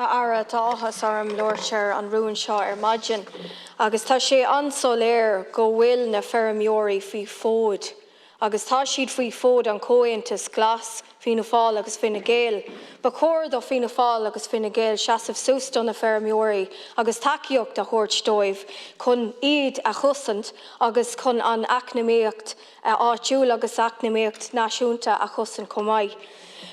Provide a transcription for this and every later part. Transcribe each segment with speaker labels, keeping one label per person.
Speaker 1: Ara táthas arm Lordshire an Rúin seo Madjin, agus tá sé ansoléir go bhfuil na feirmeoirí faoi fód, agus tá siad faoi fód an comhaontas glas Fianna Fáil agus Fine Gael, ba chóir do Fianna Fáil agus Fine Gael seasamh sús na feirmeoirí agus takeíocht a thabhairt dóibh chun iad a chusant agus chun an acnamaíocht áitiúil agus acnamaíocht náisiúnta a chusant chomh.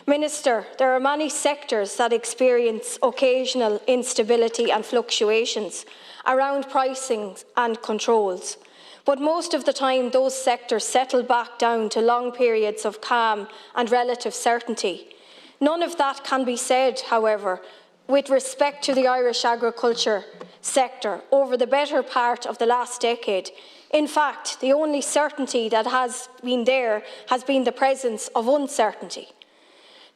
Speaker 1: Minister, there are many sectors that experience occasional instability and fluctuations around pricing and controls. But most of the time, those sectors settle back down to long periods of calm and relative certainty. None of that can be said, however, with respect to the Irish agriculture sector over the better part of the last decade. In fact, the only certainty that has been there has been the presence of uncertainty.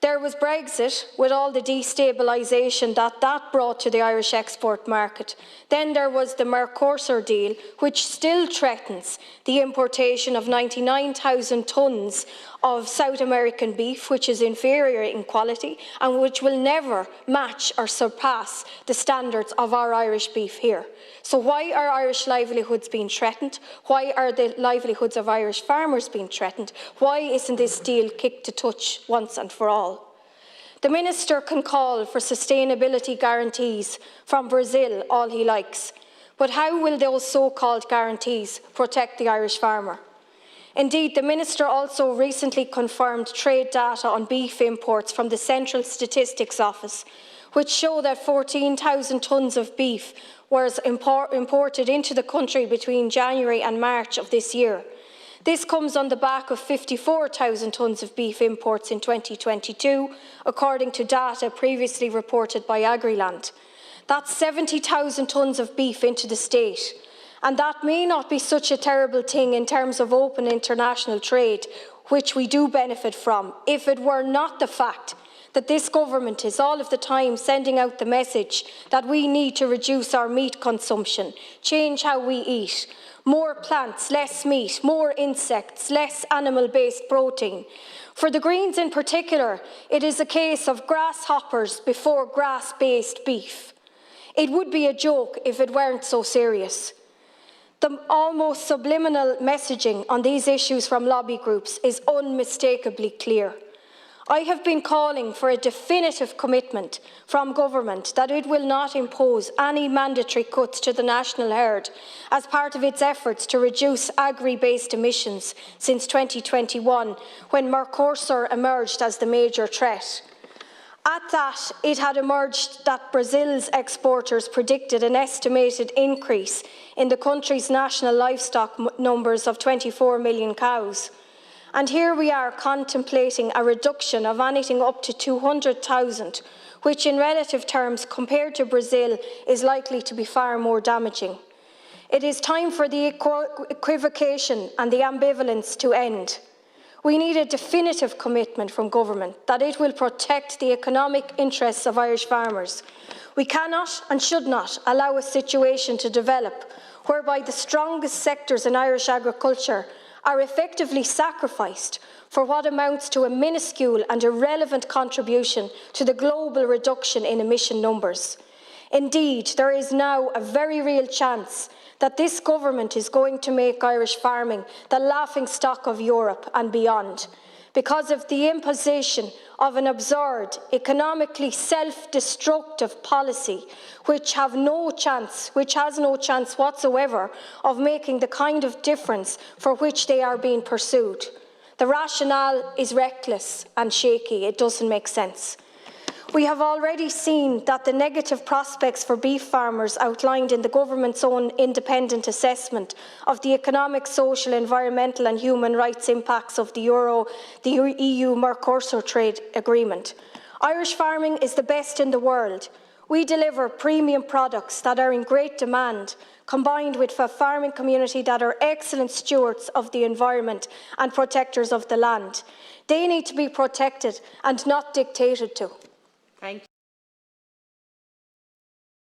Speaker 1: There was Brexit, with all the destabilisation that brought to the Irish export market. Then there was the Mercosur deal, which still threatens the importation of 99,000 tonnes of South American beef, which is inferior in quality and which will never match or surpass the standards of our Irish beef here. So why are Irish livelihoods being threatened? Why are the livelihoods of Irish farmers being threatened? Why isn't this deal kicked to touch once and for all? The Minister can call for sustainability guarantees from Brazil all he likes, but how will those so-called guarantees protect the Irish farmer? Indeed, the Minister also recently confirmed trade data on beef imports from the Central Statistics Office, which show that 14,000 tonnes of beef was imported into the country between January and March of this year. This comes on the back of 54,000 tonnes of beef imports in 2022, according to data previously reported by Agriland. That's 70,000 tonnes of beef into the state. And that may not be such a terrible thing in terms of open international trade, which we do benefit from, if it were not the fact that this government is all of the time sending out the message that we need to reduce our meat consumption, change how we eat, more plants, less meat, more insects, less animal-based protein. For the Greens in particular, it is a case of grasshoppers before grass-based beef. It would be a joke if it weren't so serious. The almost subliminal messaging on these issues from lobby groups is unmistakably clear. I have been calling for a definitive commitment from government that it will not impose any mandatory cuts to the national herd as part of its efforts to reduce agri-based emissions since 2021, when Mercosur emerged as the major threat. At that, it had emerged that Brazil's exporters predicted an estimated increase in the country's national livestock numbers of 24 million cows. And here we are contemplating a reduction of anything up to 200,000, which in relative terms compared to Brazil is likely to be far more damaging. It is time for the equivocation and the ambivalence to end. We need a definitive commitment from government that it will protect the economic interests of Irish farmers. We cannot and should not allow a situation to develop whereby the strongest sectors in Irish agriculture are effectively sacrificed for what amounts to a minuscule and irrelevant contribution to the global reduction in emission numbers. Indeed, there is now a very real chance that this government is going to make Irish farming the laughingstock of Europe and beyond, because of the imposition of an absurd, economically self-destructive policy which has no chance whatsoever of making the kind of difference for which they are being pursued. The rationale is reckless and shaky. It doesn't make sense. We have already seen that the negative prospects for beef farmers outlined in the government's own independent assessment of the economic, social, environmental and human rights impacts of the EU Mercosur trade agreement. Irish farming is the best in the world. We deliver premium products that are in great demand, combined with a farming community that are excellent stewards of the environment and protectors of the land. They need to be protected and not dictated to.
Speaker 2: Thank you.